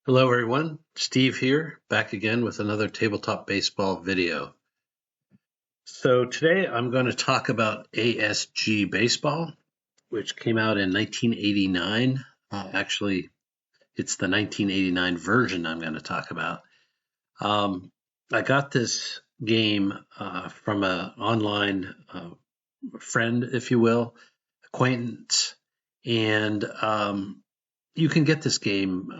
Hello everyone, Steve here, back again with another tabletop baseball video. So today I'm going to talk about ASG Baseball, which came out in 1989. Actually, it's the 1989 version I'm going to talk about. I got this game from an online friend, if you will, acquaintance, and you can get this game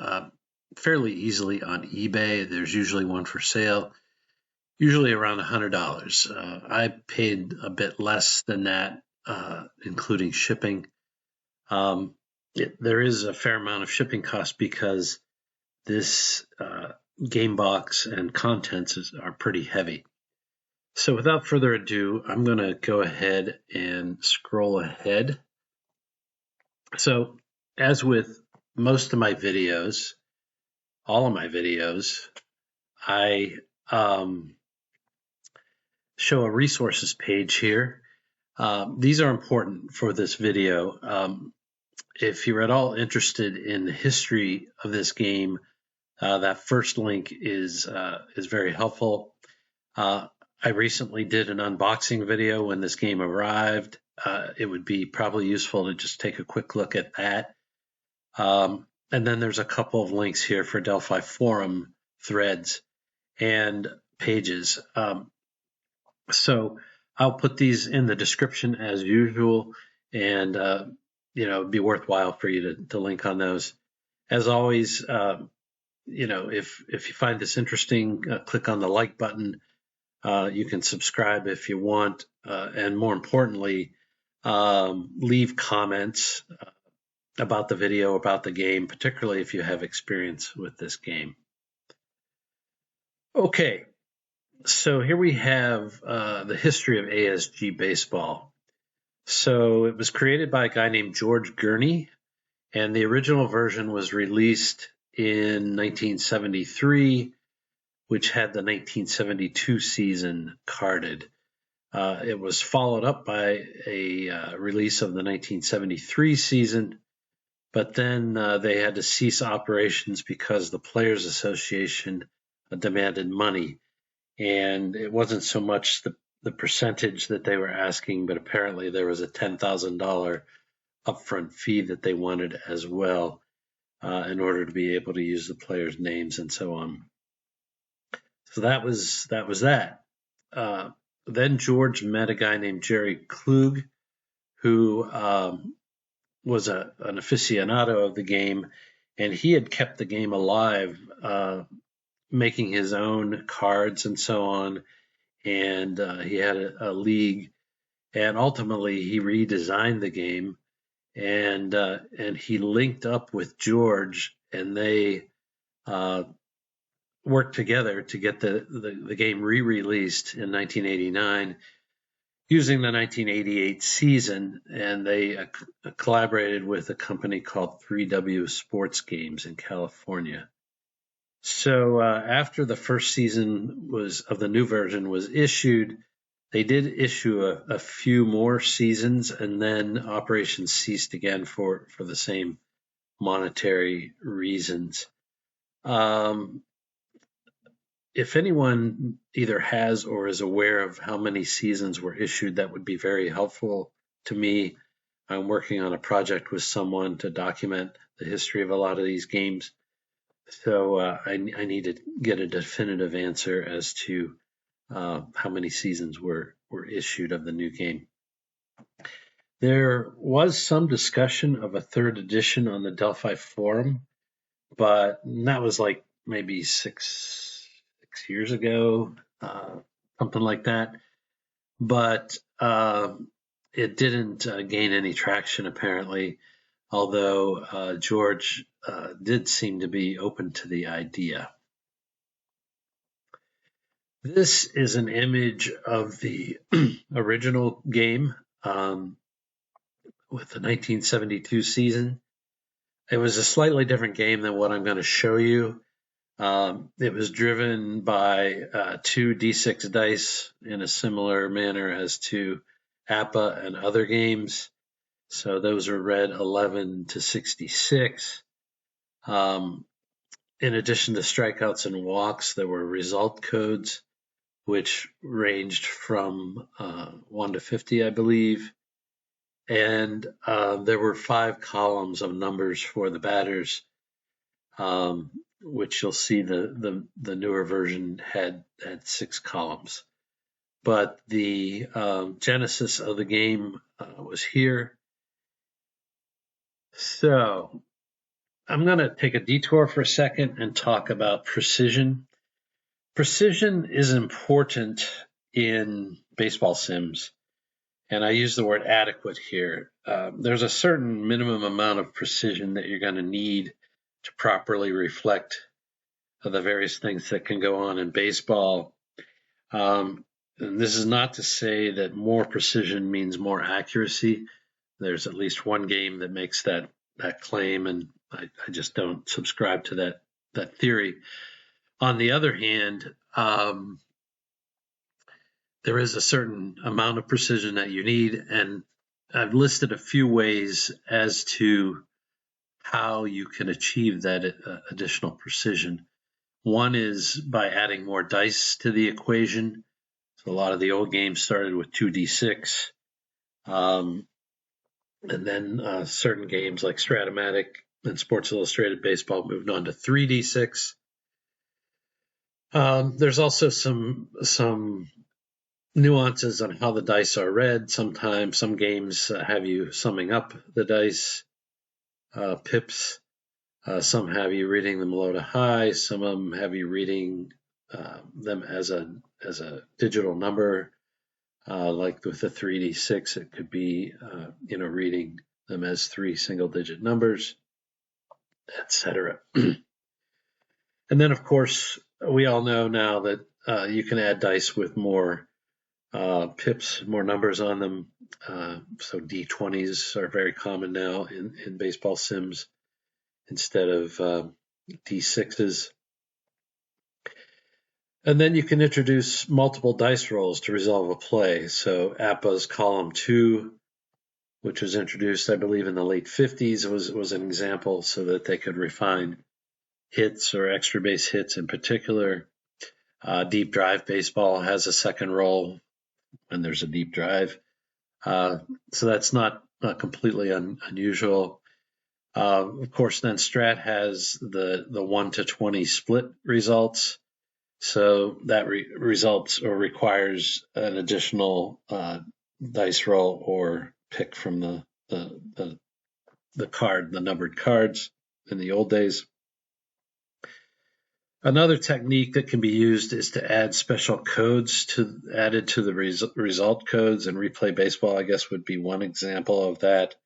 fairly easily on eBay. There's usually one for sale, usually around $100. I paid a bit less than that, including shipping. There is a fair amount of shipping cost because this game box and contents are pretty heavy. So without further ado, I'm going to go ahead and scroll ahead. So as with most of my videos, all of my videos, I show a resources page here. These are important for this video. If you're at all interested in the history of this game, that first link is very helpful. I recently did an unboxing video when this game arrived. It would be probably useful to just take a quick look at that. And then there's a couple of links here for Delphi forum threads and pages. So I'll put these in the description as usual, and it'd be worthwhile for you to link on those. As always, if you find this interesting, click on the like button. You can subscribe if you want, and more importantly, leave comments about the video, about the game, particularly if you have experience with this game. Okay, so here we have the history of ASG Baseball. So it was created by a guy named George Gerney, and the original version was released in 1973, which had the 1972 season carded. It was followed up by a release of the 1973 season, but then they had to cease operations because the Players Association demanded money. And it wasn't so much the percentage that they were asking, but apparently there was a $10,000 upfront fee that they wanted as well in order to be able to use the players' names and so on. So that was that. Then George met a guy named Jerry Klug, who was an aficionado of the game, and he had kept the game alive, making his own cards and so on. And he had a league, and ultimately he redesigned the game, and he linked up with George, and they worked together to get the game re-released in 1989 using the 1988 season, and they collaborated with a company called 3W Sports Games in California. So after the first season of the new version was issued, they did issue a few more seasons, and then operations ceased again for the same monetary reasons. If anyone either has or is aware of how many seasons were issued, that would be very helpful to me. I'm working on a project with someone to document the history of a lot of these games. So I need to get a definitive answer as to how many seasons were issued of the new game. There was some discussion of a third edition on the Delphi forum, but that was like maybe six years ago, something like that. But it didn't gain any traction, apparently, although George did seem to be open to the idea. This is an image of the original game with the 1972 season. It was a slightly different game than what I'm going to show you. It was driven by 2 D6 dice in a similar manner as to APA and other games. So those are read 11 to 66. in addition to strikeouts and walks, there were result codes, which ranged from 1 to 50, I believe. And there were 5 columns of numbers for the batters, which you'll see the newer version had 6 columns. But the genesis of the game was here. So I'm going to take a detour for a second and talk about precision. Precision is important in baseball sims, and I use the word adequate here. There's a certain minimum amount of precision that you're going to need to properly reflect the various things that can go on in baseball. And this is not to say that more precision means more accuracy. There's at least one game that makes that claim, and I just don't subscribe to that theory. On the other hand, there is a certain amount of precision that you need, and I've listed a few ways as to how you can achieve that additional precision. One is by adding more dice to the equation. So a lot of the old games started with 2d6. And then certain games like Stratomatic and Sports Illustrated Baseball moved on to 3d6. There's also some nuances on how the dice are read. Sometimes some games have you summing up the dice, pips. Some have you reading them low to high. Some of them have you reading them as a digital number. Like with the 3d6, it could be reading them as 3 single-digit numbers, etc. And then, of course, we all know now that you can add dice with more pips, more numbers on them. So D20s are very common now in baseball sims instead of D6s. And then you can introduce multiple dice rolls to resolve a play. So APBA's column 2, which was introduced, I believe, in the late 50s, was an example so that they could refine hits or extra base hits in particular. Deep drive baseball has a second roll when there's a deep drive. So that's not completely unusual. Of course, then Strat has the 1 to 20 split results. So that results or requires an additional dice roll or pick from the card, the numbered cards in the old days. Another technique that can be used is to add special codes added to the result codes, and Replay Baseball, I guess, would be one example of that,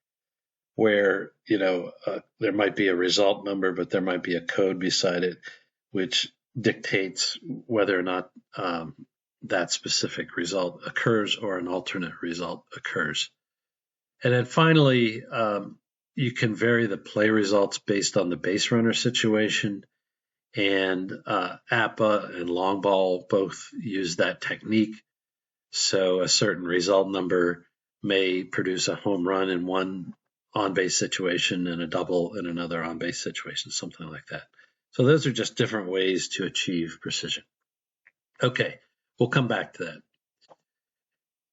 where there might be a result number, but there might be a code beside it, which dictates whether or not that specific result occurs or an alternate result occurs. And then finally, you can vary the play results based on the base runner situation. And APBA and long ball both use that technique. So a certain result number may produce a home run in one on-base situation and a double in another on-base situation, something like that. So those are just different ways to achieve precision. Okay, we'll come back to that.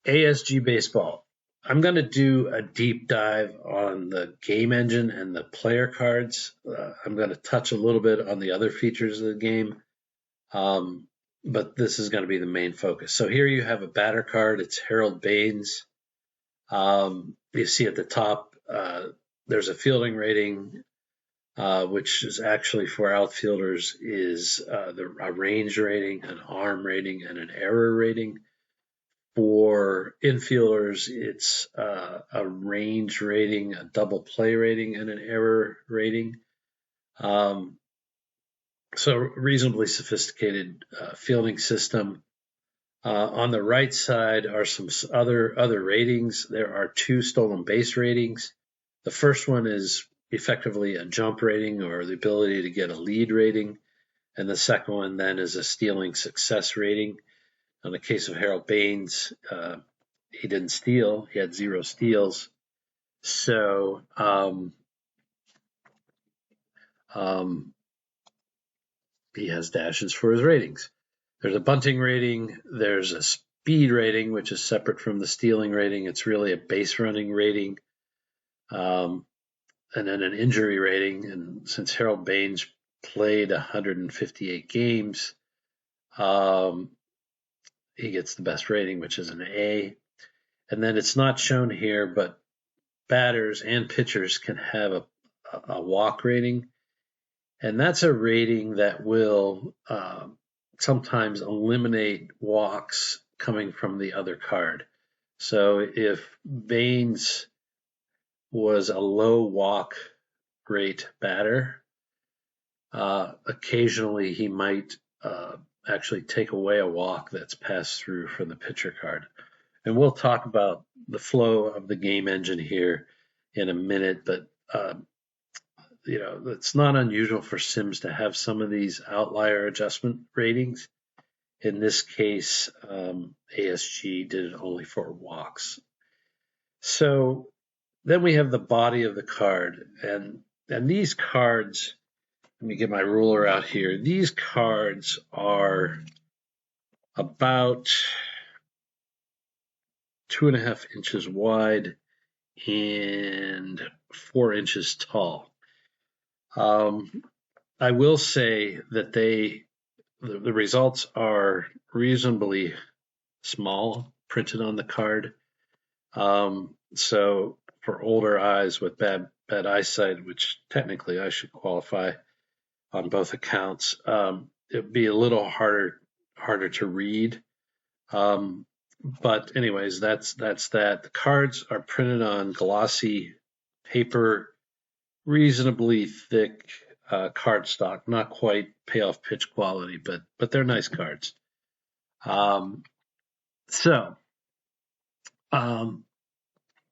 ASG Baseball. I'm going to do a deep dive on the game engine and the player cards. I'm going to touch a little bit on the other features of the game, but this is going to be the main focus. So here you have a batter card. It's Harold Baines. You see at the top, there's a fielding rating, which is actually for outfielders is a range rating, an arm rating, and an error rating. For infielders, it's a range rating, a double play rating, and an error rating. So reasonably sophisticated fielding system. On the right side are some other ratings. There are 2 stolen base ratings. The first one is effectively a jump rating or the ability to get a lead rating. And the second one then is a stealing success rating. In the case of Harold Baines, he didn't steal. He had 0 steals. So he has dashes for his ratings. There's a bunting rating. There's a speed rating, which is separate from the stealing rating. It's really a base running rating. And then an injury rating. And since Harold Baines played 158 games, he gets the best rating, which is an A. And then it's not shown here, but batters and pitchers can have a walk rating. And that's a rating that will sometimes eliminate walks coming from the other card. So if Baines was a low walk rate batter, occasionally he might actually take away a walk that's passed through from the pitcher card. And we'll talk about the flow of the game engine here in a minute, but it's not unusual for sims to have some of these outlier adjustment ratings. In this case, ASG did it only for walks. So then we have the body of the card, and these cards, let me get my ruler out here. These cards are about 2.5 inches wide and 4 inches tall. I will say that the results are reasonably small printed on the card. So for older eyes with bad eyesight, which technically I should qualify on both accounts, it'd be a little harder to read. But anyways, that's that. The cards are printed on glossy paper, reasonably thick cardstock, not quite payoff pitch quality, but they're nice cards.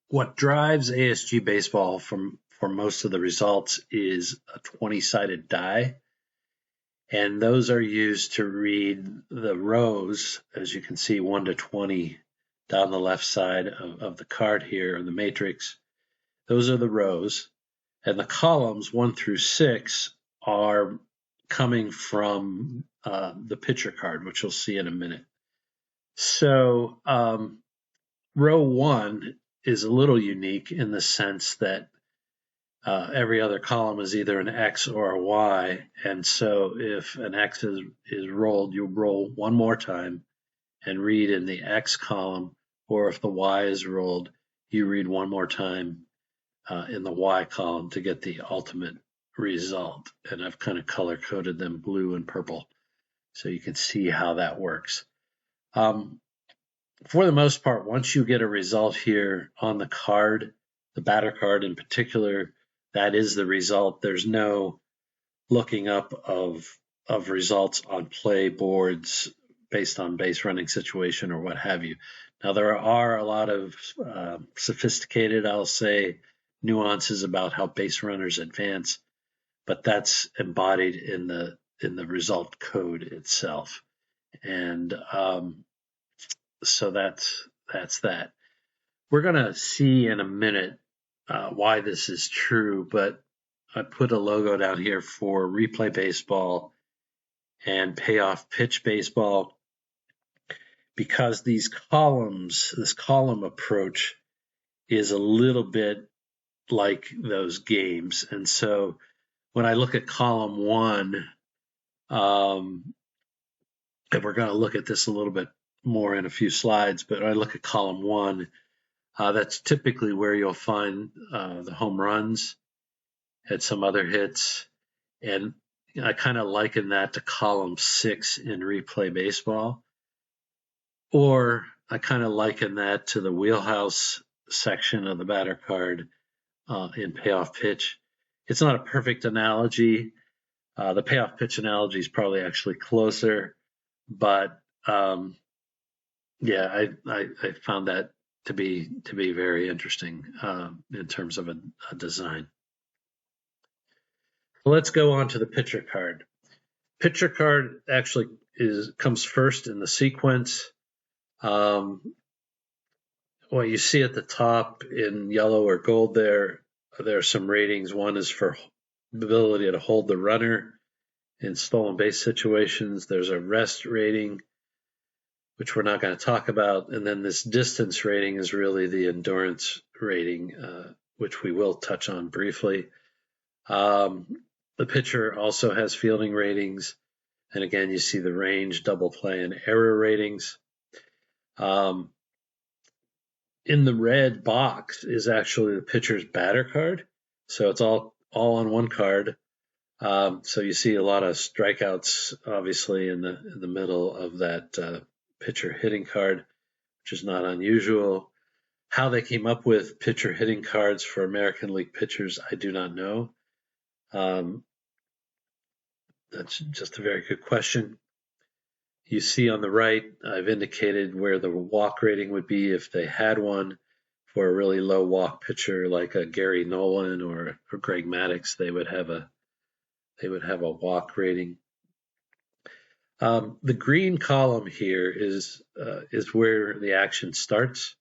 What drives ASG Baseball for most of the results is a 20-sided die, and those are used to read the rows, as you can see, 1 to 20 down the left side of the card here in the matrix. Those are the rows, and the columns 1 through 6 are coming from the pitcher card, which you'll see in a minute. So row 1 is a little unique in the sense that every other column is either an X or a Y, and so if an X is rolled, you roll one more time and read in the X column, or if the Y is rolled, you read one more time in the Y column to get the ultimate result. And I've kind of color-coded them blue and purple so you can see how that works. For the most part, once you get a result here on the card, the batter card in particular, that is the result. There's no looking up of results on play boards based on base running situation or what have you. Now, there are a lot of sophisticated, I'll say, nuances about how base runners advance, but that's embodied in the result code itself. And so that's that. We're going to see in a minute why this is true, but I put a logo down here for replay baseball and payoff pitch baseball because this column approach is a little bit like those games. And so when I look at column 1, and we're going to look at this a little bit more in a few slides, but I look at column 1, that's typically where you'll find the home runs and some other hits. And I kind of liken that to column 6 in replay baseball. Or I kind of liken that to the wheelhouse section of the batter card in payoff pitch. It's not a perfect analogy. The payoff pitch analogy is probably actually closer, but yeah, I found that to be very interesting in terms of a design. Let's go on to the pitcher card. Pitcher card actually comes first in the sequence. What you see at the top in yellow or gold there are some ratings. One is for ability to hold the runner, In stolen base situations, there's a rest rating, which we're not going to talk about. And then this distance rating is really the endurance rating, which we will touch on briefly. The pitcher also has fielding ratings. And again, you see the range, double play, and error ratings. In the red box is actually the pitcher's batter card. So it's all on one card. So you see a lot of strikeouts, obviously, in the middle of that pitcher hitting card, which is not unusual. How they came up with pitcher hitting cards for American League pitchers, I do not know. That's just a very good question. You see on the right, I've indicated where the walk rating would be if they had one. For a really low walk pitcher like a Gary Nolan or Greg Maddux, they would have a walk rating. The green column here is where the action starts,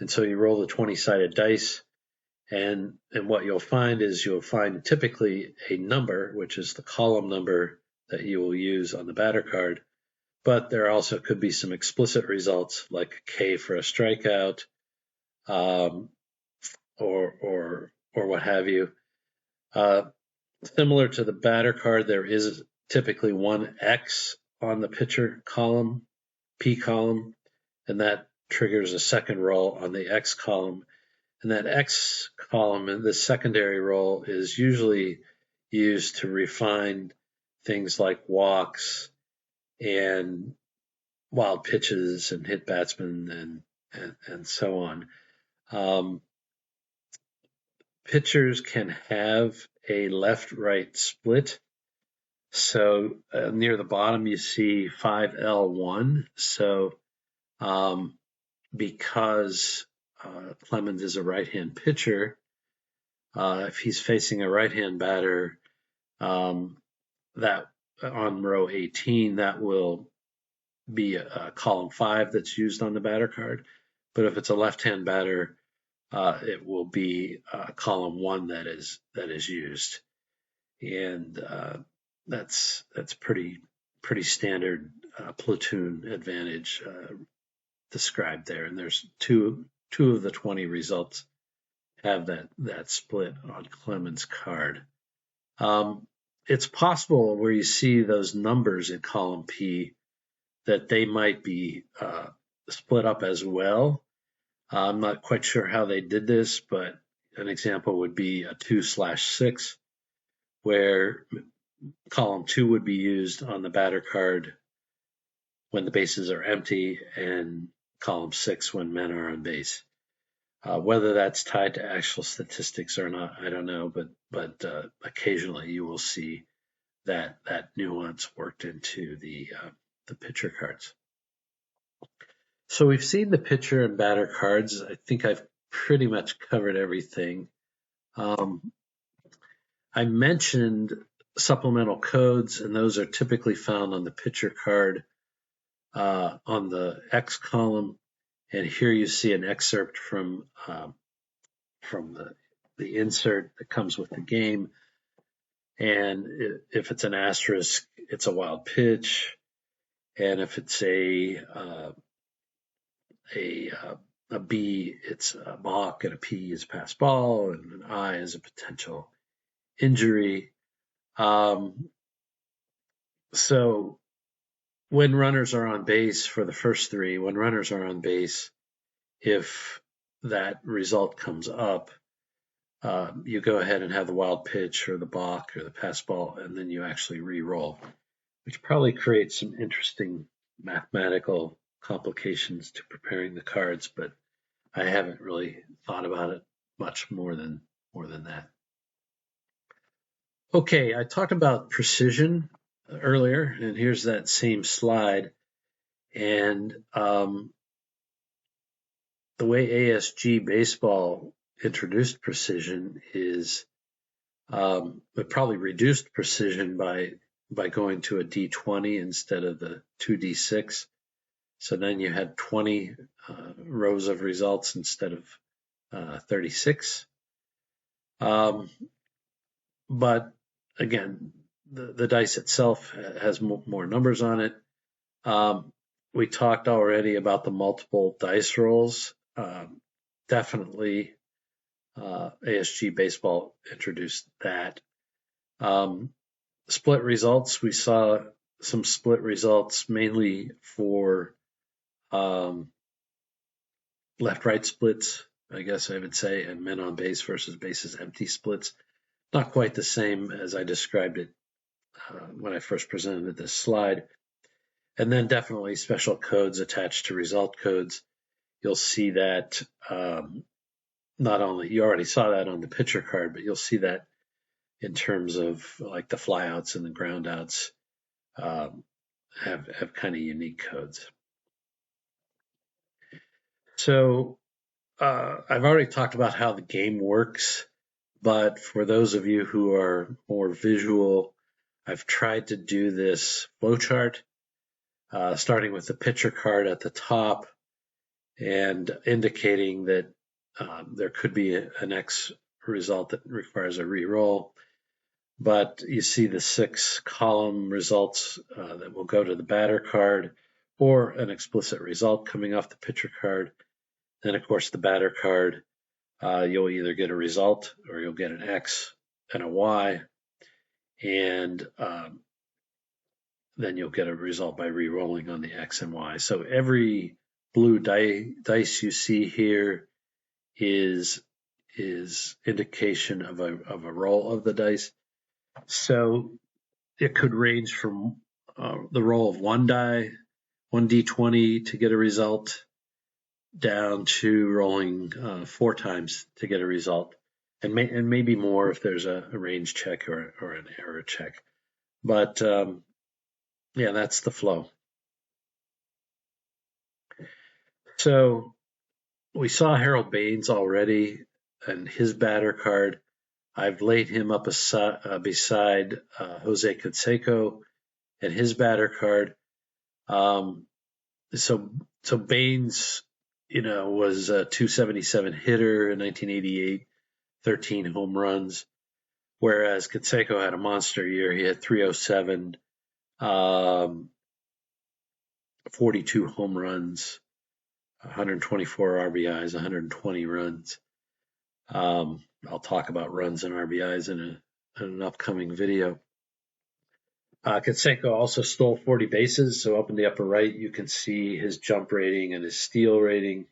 and so you roll the 20-sided dice, and what you'll find is typically a number, which is the column number that you will use on the batter card, but there also could be some explicit results like a K for a strikeout, or what have you. Similar to the batter card, there is typically one X on the pitcher column, P column, and that triggers a second roll on the X column. And that X column in the secondary roll is usually used to refine things like walks and wild pitches and hit batsmen and so on. Pitchers can have a left-right split. So near the bottom, you see 5L1. So because Clemens is a right-hand pitcher, if he's facing a right-hand batter, that on row 18, that will be a column 5 that's used on the batter card. But if it's a left-hand batter, it will be column 1 that is used, and that's pretty standard platoon advantage described there. And there's two of the 20 results have that split on Clemens' card. It's possible where you see those numbers in column P that they might be split up as well. I'm not quite sure how they did this, but an example would be a 2/6, where column 2 would be used on the batter card when the bases are empty, and column 6 when men are on base. Whether that's tied to actual statistics or not, I don't know, but occasionally you will see that nuance worked into the pitcher cards. So we've seen the pitcher and batter cards. I think I've pretty much covered everything. I mentioned supplemental codes, and those are typically found on the pitcher card on the X column. And here you see an excerpt from the insert that comes with the game. And if it's an asterisk, it's a wild pitch. And if it's a B, it's a balk, and a P is pass ball, and an I is a potential injury. So when runners are on base for the first 3, when runners are on base, if that result comes up, you go ahead and have the wild pitch or the balk or the pass ball, and then you actually re-roll, which probably creates some interesting mathematical complications to preparing the cards, but I haven't really thought about it much more than that. Okay, I talked about precision earlier, and here's that same slide. And the way ASG Baseball introduced precision is it probably reduced precision by going to a D20 instead of the 2D6. So then you had 20 rows of results instead of 36. But again, the dice itself has more numbers on it. We talked already about the multiple dice rolls. Definitely ASG Baseball introduced that. Split results, we saw some split results mainly for left-right splits, I guess I would say, and men on base versus bases empty splits. Not quite the same as I described it when I first presented this slide. And then definitely special codes attached to result codes. You'll see that not only, you already saw that on the pitcher card, but you'll see that in terms of like the flyouts and the groundouts have kind of unique codes. So I've already talked about how the game works, but for those of you who are more visual, I've tried to do this flowchart, starting with the pitcher card at the top and indicating that there could be an X result that requires a re-roll. But you see the 6 column results that will go to the batter card, or an explicit result coming off the pitcher card. Then, of course, the batter card, you'll either get a result or you'll get an X and a Y. And then you'll get a result by re-rolling on the X and Y. So every blue dice you see here is indication of a roll of the dice. So it could range from the roll of one d20 to get a result, down to rolling 4 times to get a result, and maybe more if there's a range check or an error check. But yeah, that's the flow. So we saw Harold Baines already and his batter card. I've laid him up beside Jose Canseco and his batter card. So Baines, was a 277 hitter in 1988, 13 home runs, whereas Canseco had a monster year. He had 307, 42 home runs, 124 RBIs, 120 runs. I'll talk about runs and RBIs in an upcoming video. Canseco also stole 40 bases, so up in the upper right you can see his jump rating and his steal rating.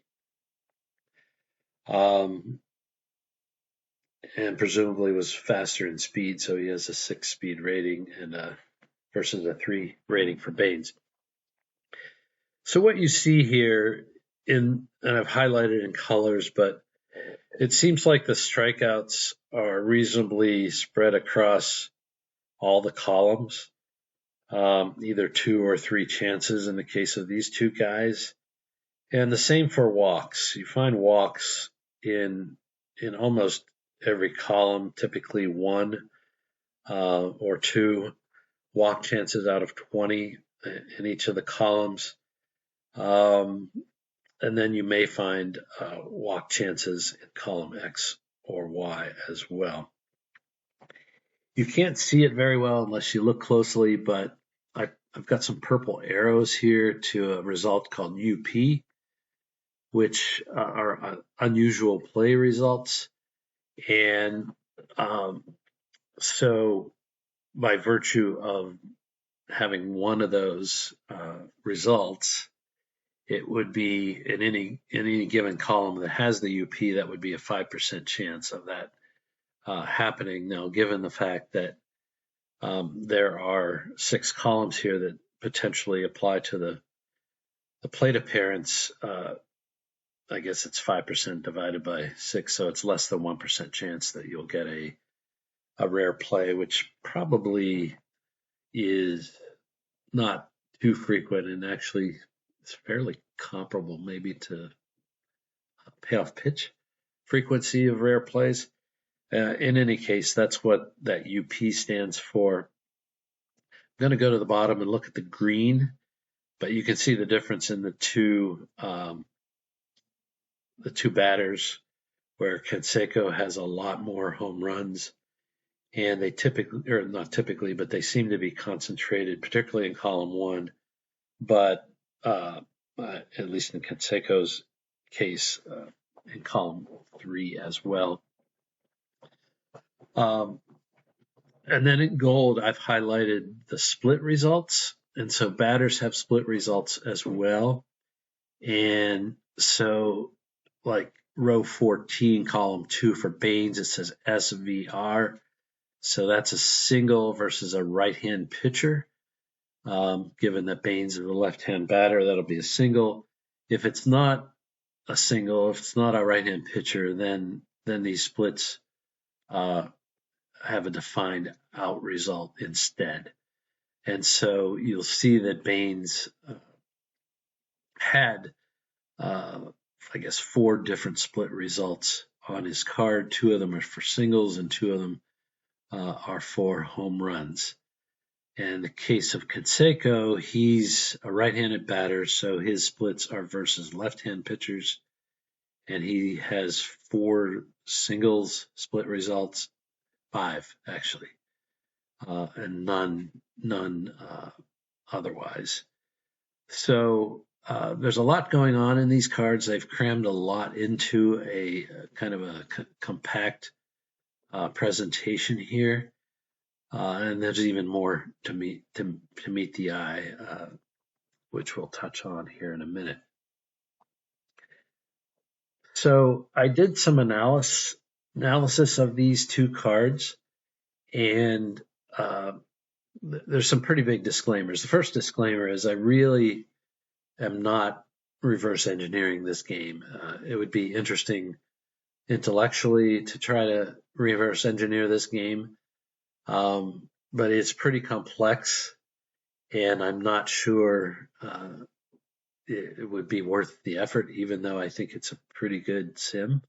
And presumably was faster in speed, so he has a 6 speed rating and versus a 3 rating for Baines. So what you see here, and I've highlighted in colors, but it seems like the strikeouts are reasonably spread across all the columns, either 2 or 3 chances in the case of these two guys. And the same for walks. You find walks in almost every column, typically 1 or 2 walk chances out of 20 in each of the columns. And then you may find walk chances in column X or Y as well. You can't see it very well unless you look closely, but I've got some purple arrows here to a result called UP, which are unusual play results. And so by virtue of having one of those results, it would be in any given column that has the UP, that would be a 5% chance of that happening. Now, given the fact that there are 6 columns here that potentially apply to the plate appearance, I guess it's 5% divided by 6, so it's less than 1% chance that you'll get a rare play, which probably is not too frequent, and actually it's fairly comparable maybe to payoff pitch frequency of rare plays. In any case, that's what that UP stands for. I'm going to go to the bottom and look at the green, but you can see the difference in the two batters, where Canseco has a lot more home runs and they typically, or not typically, but they seem to be concentrated, particularly in column 1, but at least in Canseco's case, in column 3 as well. And then in gold, I've highlighted the split results. And so batters have split results as well. And so like row 14, column 2 for Baines, it says SVR. So that's a single versus a right-hand pitcher. Given that Baines is a left-hand batter, that'll be a single. If it's not a single, if it's not a right-hand pitcher, then these splits have a defined out result instead. And so you'll see that Baines had, I guess, 4 different split results on his card. 2 of them are for singles and 2 of them are for home runs. And in the case of Canseco, he's a right-handed batter, so his splits are versus left-hand pitchers. And he has 4 singles split results, 5 actually, and none otherwise. So there's a lot going on in these cards. They've crammed a lot into a kind of a compact presentation here, and there's even more to meet the eye, which we'll touch on here in a minute. So I did some analysis of these 2 cards, and there's some pretty big disclaimers. The first disclaimer is I really am not reverse engineering this game. It would be interesting intellectually to try to reverse engineer this game, but it's pretty complex, and I'm not sure it would be worth the effort, even though I think it's a pretty good sim.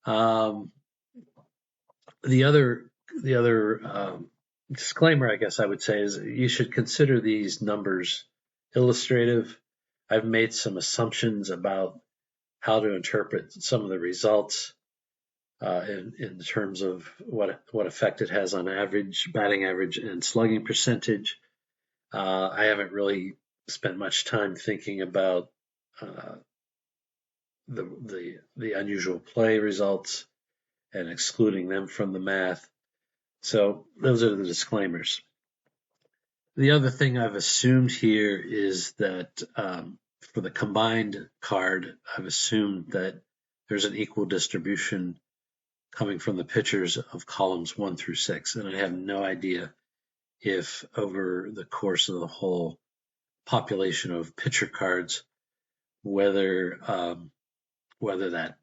The other disclaimer, I guess I would say, is you should consider these numbers illustrative. I've made some assumptions about how to interpret some of the results in terms of what effect it has on average, batting average, and slugging percentage. I haven't really spent much time thinking about the unusual play results and excluding them from the math. So those are the disclaimers. The other thing I've assumed here is that for the combined card, I've assumed that there's an equal distribution coming from the pitchers of columns 1 through 6. And I have no idea if over the course of the whole population of pitcher cards, whether that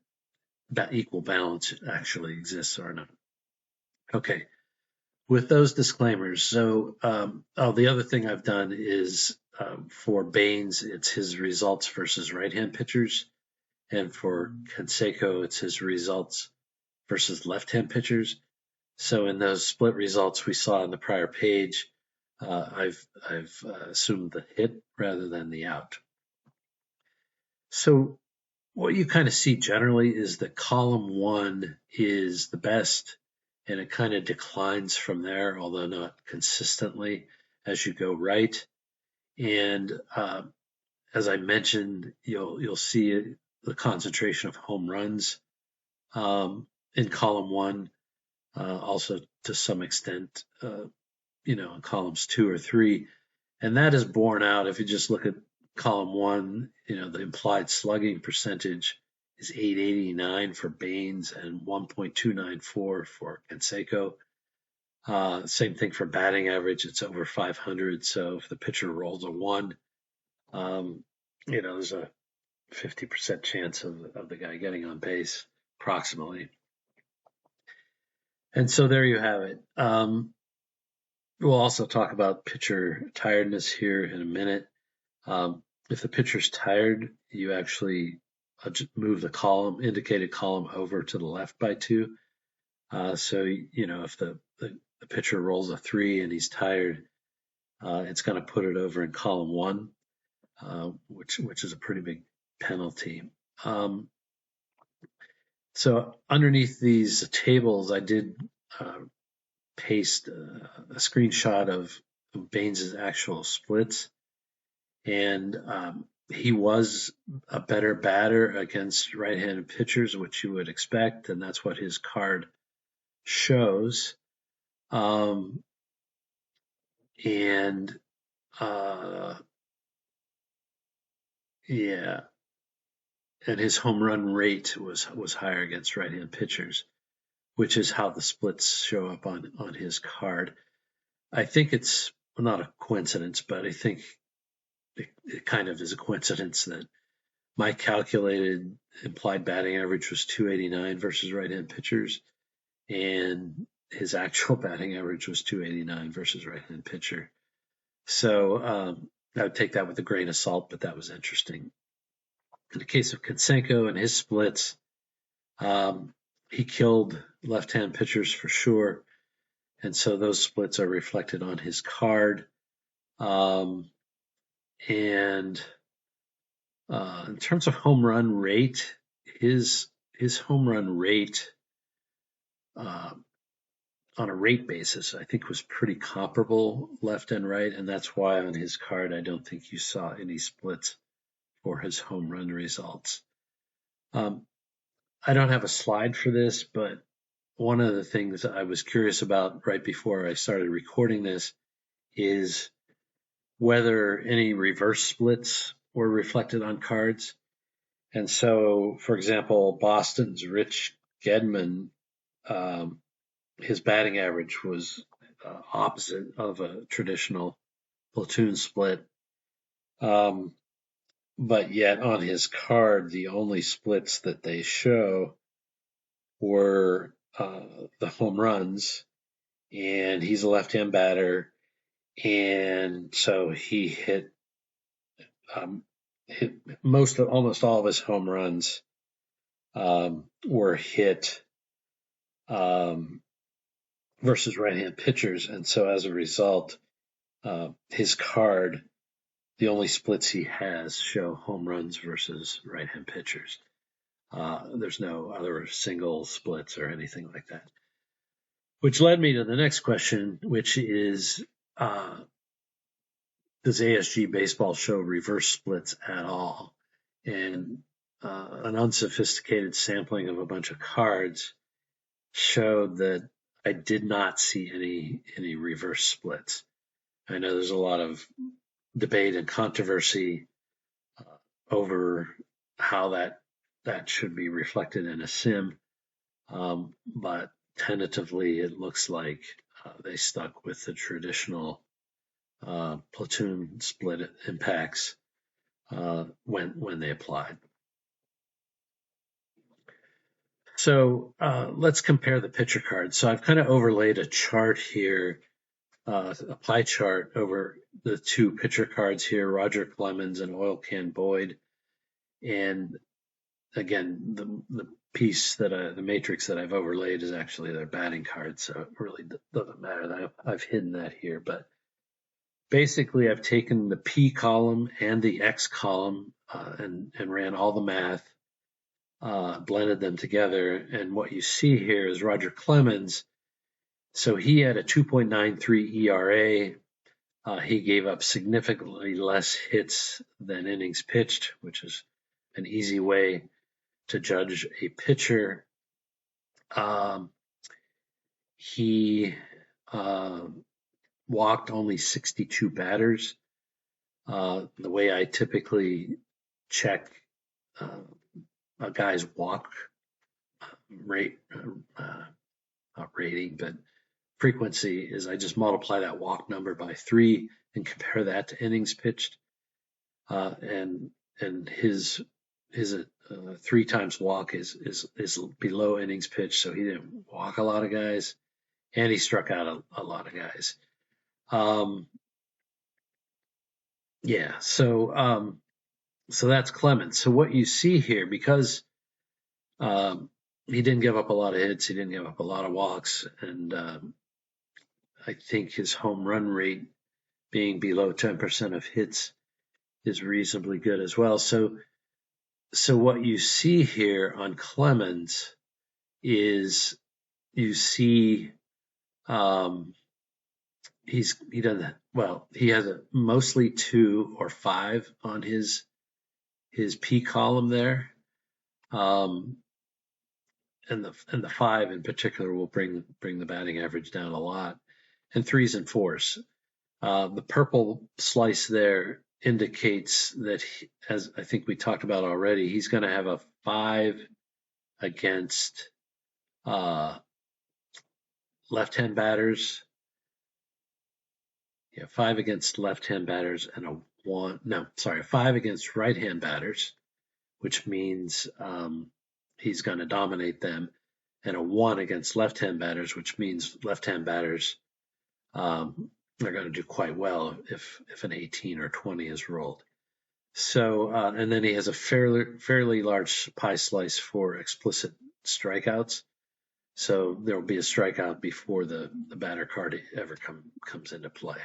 equal balance actually exists or not. Okay, with those disclaimers, so the other thing I've done is for Baines, it's his results versus right-hand pitchers, and for Canseco, it's his results versus left-hand pitchers. So in those split results we saw on the prior page, I've assumed the hit rather than the out. So what you kind of see generally is that column 1 is the best, and it kind of declines from there, although not consistently as you go right. And as I mentioned, you'll see the concentration of home runs in column 1, also to some extent, in columns 2 or 3, and that is borne out if you just look at column 1. The implied slugging percentage is 889 for Baines and 1.294 for Canseco. Same thing for batting average; it's over 500. So if the pitcher rolls a 1, there's a 50% chance of the guy getting on base, approximately. And so there you have it. We'll also talk about pitcher tiredness here in a minute. If the pitcher's tired, you actually move the indicated column over to the left by 2. So, if the pitcher rolls a 3 and he's tired, it's going to put it over in column 1, which is a pretty big penalty. So underneath these tables, I did paste a screenshot of Baines's actual splits, and he was a better batter against right-handed pitchers, which you would expect, and that's what his card shows. And yeah, and his home run rate was higher against right-hand pitchers, which is how the splits show up on his card. I think it's not a coincidence, but I think it kind of is a coincidence that my calculated implied batting average was 289 versus right-hand pitchers, and his actual batting average was 289 versus right-hand pitcher. So I would take that with a grain of salt, but that was interesting. In the case of Konsenko and his splits, he killed left-hand pitchers for sure, and so those splits are reflected on his card. And in terms of home run rate, his home run rate on a rate basis, I think, was pretty comparable left and right, and that's why on his card I don't think you saw any splits for his home run results. I don't have a slide for this, but one of the things I was curious about right before I started recording this is whether any reverse splits were reflected on cards. And so, for example, Boston's Rich Gedman, his batting average was opposite of a traditional platoon split. But yet on his card, the only splits that they show were the home runs, and he's a left-hand batter, and so he hit almost all of his home runs were hit versus right-hand pitchers, and so as a result, his card, the only splits he has show home runs versus right-hand pitchers. There's no other single splits or anything like that. Which led me to the next question, which is, does ASG Baseball show reverse splits at all? And an unsophisticated sampling of a bunch of cards showed that I did not see any reverse splits. I know there's a lot of debate and controversy over how that should be reflected in a sim, but tentatively it looks like they stuck with the traditional platoon split impacts when they applied. So let's compare the pitcher cards. So I've kind of overlaid a chart here, a pie chart over the two pitcher cards here, Roger Clemens and Oil Can Boyd. And again, the piece the matrix that I've overlaid is actually their batting cards, so it really doesn't matter that I've hidden that here. But basically, I've taken the P column and the X column and ran all the math, blended them together, and what you see here is Roger Clemens. So he had a 2.93 ERA. He gave up significantly less hits than innings pitched, which is an easy way to judge a pitcher. He walked only 62 batters. The way I typically check a guy's walk rate, not rating, but frequency, is I just multiply that walk number by 3 and compare that to innings pitched. And his 3 times walk is below innings pitched, so he didn't walk a lot of guys, and he struck out a lot of guys. So that's Clemens. So what you see here, because he didn't give up a lot of hits, he didn't give up a lot of walks, and I think his home run rate being below 10% of hits is reasonably good as well. So what you see here on Clemens is you see He doesn't, well, he has mostly 2 or 5 on his P column there. And the 5 in particular will bring the batting average down a lot, and 3s and 4s. The purple slice there indicates that, as I think we talked about already, he's going to have a 5 against left-hand batters. Yeah, 5 against left-hand batters and a 5 against right-hand batters, which means he's going to dominate them, and a 1 against left-hand batters, which means left-hand batters are going to do quite well if an 18 or 20 is rolled. So, and then he has a fairly large pie slice for explicit strikeouts. So there will be a strikeout before the batter card ever comes into play.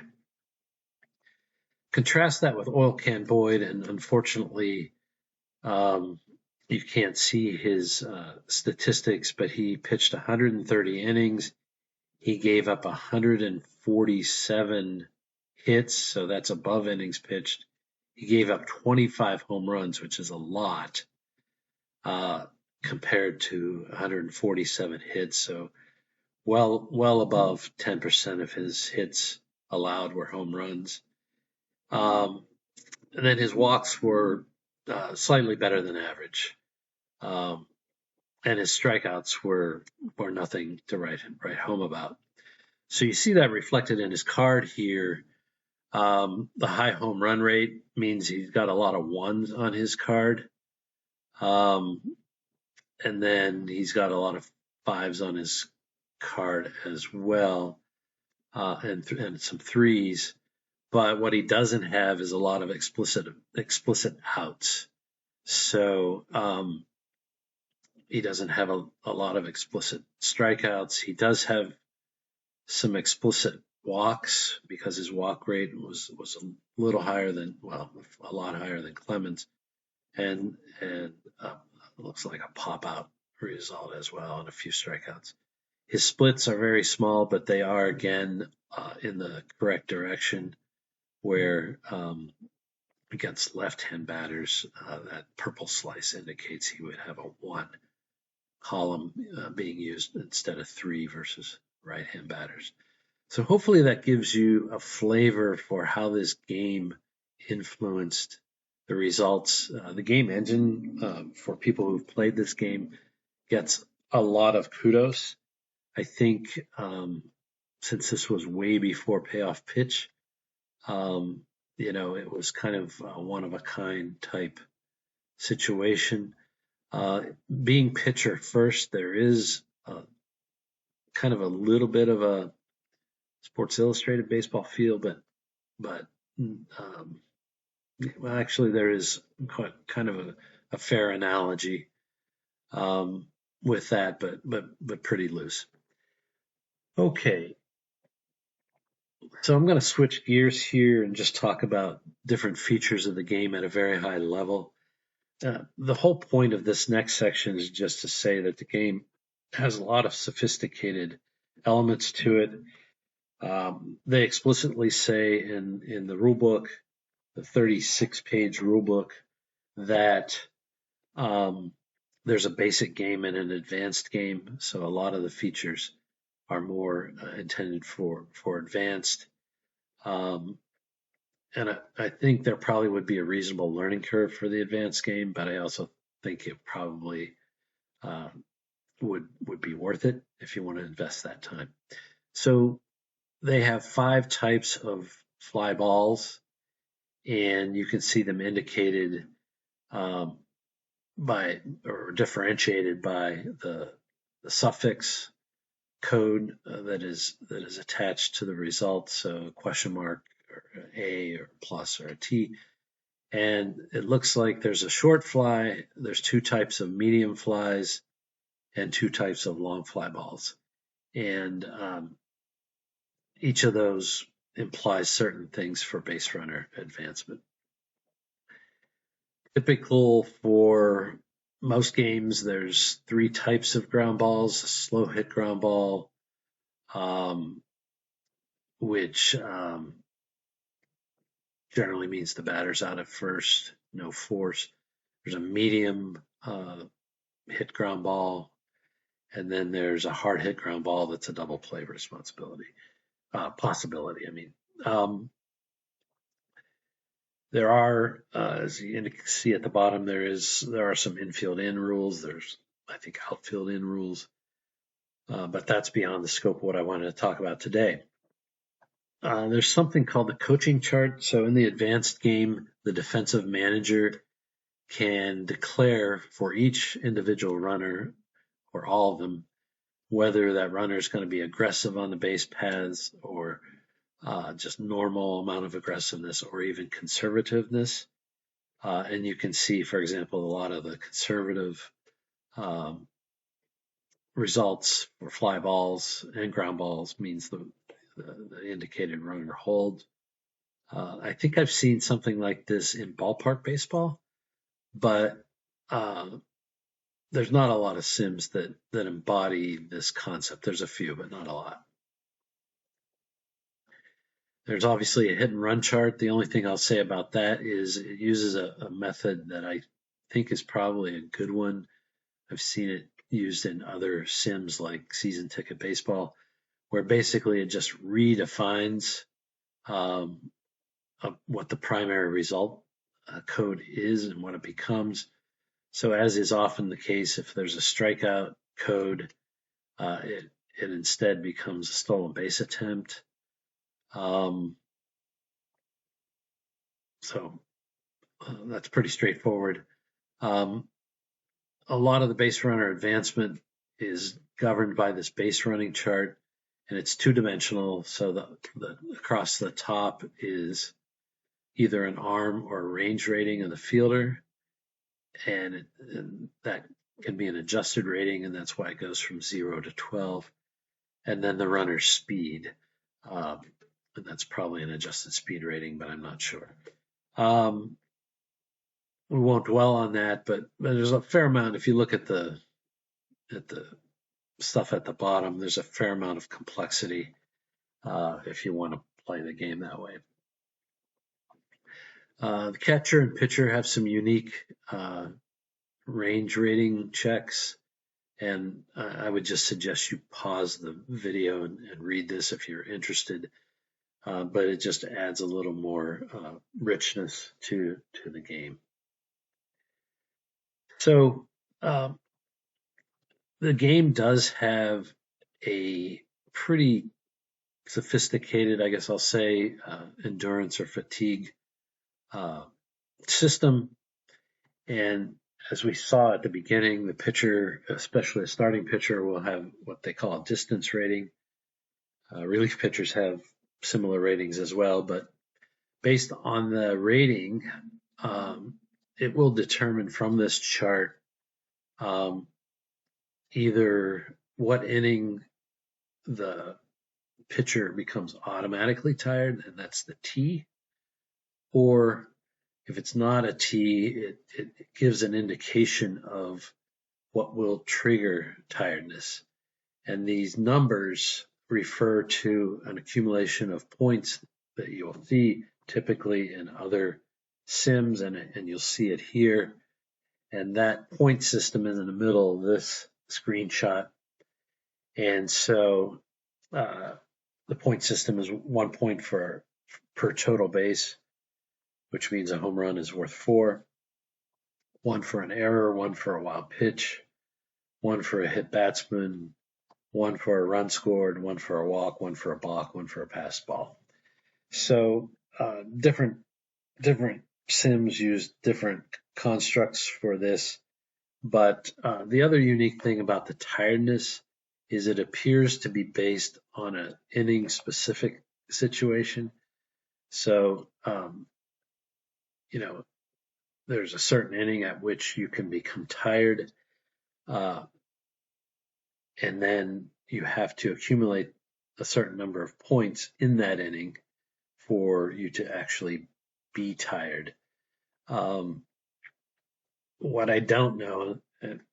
Contrast that with Oil Can Boyd, and unfortunately, you can't see his statistics, but he pitched 130 innings. He gave up 147 hits, so that's above innings pitched. He gave up 25 home runs, which is a lot, compared to 147 hits. So well above 10% of his hits allowed were home runs. And then his walks were slightly better than average. And his strikeouts were nothing to write home about. So you see that reflected in his card here. The high home run rate means he's got a lot of 1s on his card. And then he's got a lot of 5s on his card as well, and some 3s. But what he doesn't have is a lot of explicit outs. So he doesn't have a lot of explicit strikeouts. He does have some explicit walks because his walk rate was a little higher than, well, a lot higher than Clemens, and looks like a pop out result as well, and a few strikeouts. His splits are very small, but they are again in the correct direction, where against left-hand batters, that purple slice indicates he would have a 1 column being used instead of 3 versus right-hand batters. So hopefully that gives you a flavor for how this game influenced the results. The game engine, for people who've played this game, gets a lot of kudos. I think since this was way before payoff pitch, it was kind of a one-of-a-kind type situation. Being pitcher first, there is kind of a little bit of a Sports Illustrated baseball feel, but well, actually, there is kind of a fair analogy with that, but pretty loose. Okay, so I'm going to switch gears here and just talk about different features of the game at a very high level. The whole point of this next section is just to say that the game has a lot of sophisticated elements to it. They explicitly say in the rule book, the 36-page rule book, that there's a basic game and an advanced game. So a lot of the features are more intended for advanced. And I think there probably would be a reasonable learning curve for the advanced game, but I also think it probably would be worth it if you want to invest that time. So they have 5 types of fly balls, and you can see them indicated by or differentiated by the suffix code that is attached to the result. So a question mark, or A, or plus, or a T. And it looks like there's a short fly, there's 2 types of medium flies, and 2 types of long fly balls. And each of those implies certain things for base runner advancement. Typical for most games, there's 3 types of ground balls: a slow hit ground ball, which generally means the batter's out at first, no force. There's a medium hit ground ball, and then there's a hard hit ground ball that's a double play possibility. There are, as you can see at the bottom, there are some infield in rules. There's, I think, outfield in rules, but that's beyond the scope of what I wanted to talk about today. There's something called the coaching chart. So in the advanced game, the defensive manager can declare for each individual runner, or all of them, whether that runner is going to be aggressive on the base paths, or just normal amount of aggressiveness, or even conservativeness. And you can see, for example, a lot of the conservative results for fly balls and ground balls means the indicated runner hold. I think I've seen something like this in ballpark baseball, but there's not a lot of sims that embody this concept. There's a few, but not a lot. There's obviously a hit and run chart. The only thing I'll say about that is it uses a method that I think is probably a good one. I've seen it used in other sims like Season Ticket Baseball, where basically it just redefines what the primary result code is and what it becomes. So as is often the case, if there's a strikeout code, it instead becomes a stolen base attempt. So that's pretty straightforward. A lot of the base runner advancement is governed by this base running chart, and it's two-dimensional. So the across the top is either an arm or a range rating of the fielder, and that can be an adjusted rating, and that's why it goes from 0 to 12. And then the runner's speed, and that's probably an adjusted speed rating, but I'm not sure. We won't dwell on that, but there's a fair amount. If you look at the stuff at the bottom, there's a fair amount of complexity if you want to play the game that way. The catcher and pitcher have some unique range rating checks, and I would just suggest you pause the video and read this if you're interested. But it just adds a little more richness to the game. So the game does have a pretty sophisticated, I guess I'll say, endurance or fatigue system. And as we saw at the beginning, the pitcher, especially a starting pitcher, will have what they call a distance rating. Relief pitchers have similar ratings as well, but based on the rating, it will determine from this chart either what inning the pitcher becomes automatically tired, and that's the T, or if it's not a T, it gives an indication of what will trigger tiredness. And these numbers refer to an accumulation of points that you'll see typically in other sims, and you'll see it here. And that point system is in the middle of this screenshot. And so the point system is 1 point per total base, which means a home run is worth 4, 1 for an error, 1 for a wild pitch, 1 for a hit batsman, 1 for a run scored, 1 for a walk, 1 for a balk, 1 for a passed ball. So different sims use different constructs for this. But the other unique thing about the tiredness is it appears to be based on an inning-specific situation. So, there's a certain inning at which you can become tired, and then you have to accumulate a certain number of points in that inning for you to actually be tired. What I don't know,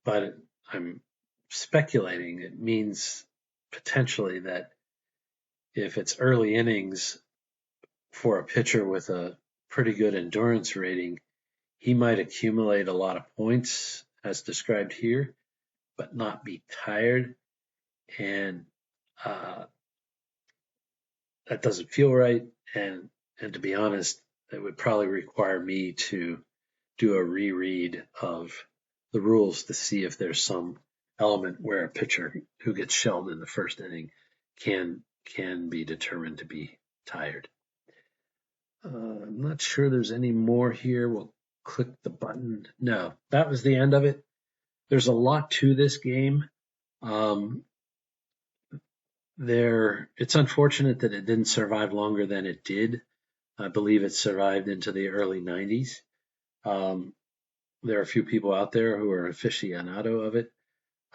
but I'm speculating, it means potentially that if it's early innings for a pitcher with a pretty good endurance rating, he might accumulate a lot of points as described here, but not be tired. And that doesn't feel right. And to be honest, it would probably require me to do a reread of the rules to see if there's some element where a pitcher who gets shelled in the first inning can be determined to be tired. I'm not sure there's any more here. We'll click the button. No, that was the end of it. There's a lot to this game. It's unfortunate that it didn't survive longer than it did. I believe it survived into the early 90s. There are a few people out there who are aficionado of it.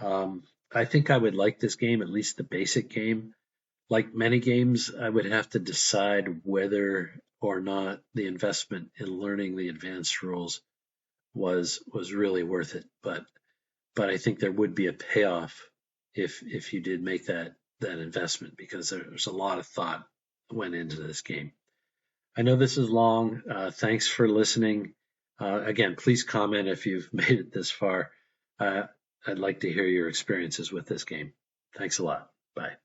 I think I would like this game, at least the basic game. Like many games, I would have to decide whether or not the investment in learning the advanced rules was really worth it. But I think there would be a payoff if you did make that investment, because there's a lot of thought went into this game. I know this is long. Thanks for listening. Again, please comment if you've made it this far. I'd like to hear your experiences with this game. Thanks a lot. Bye.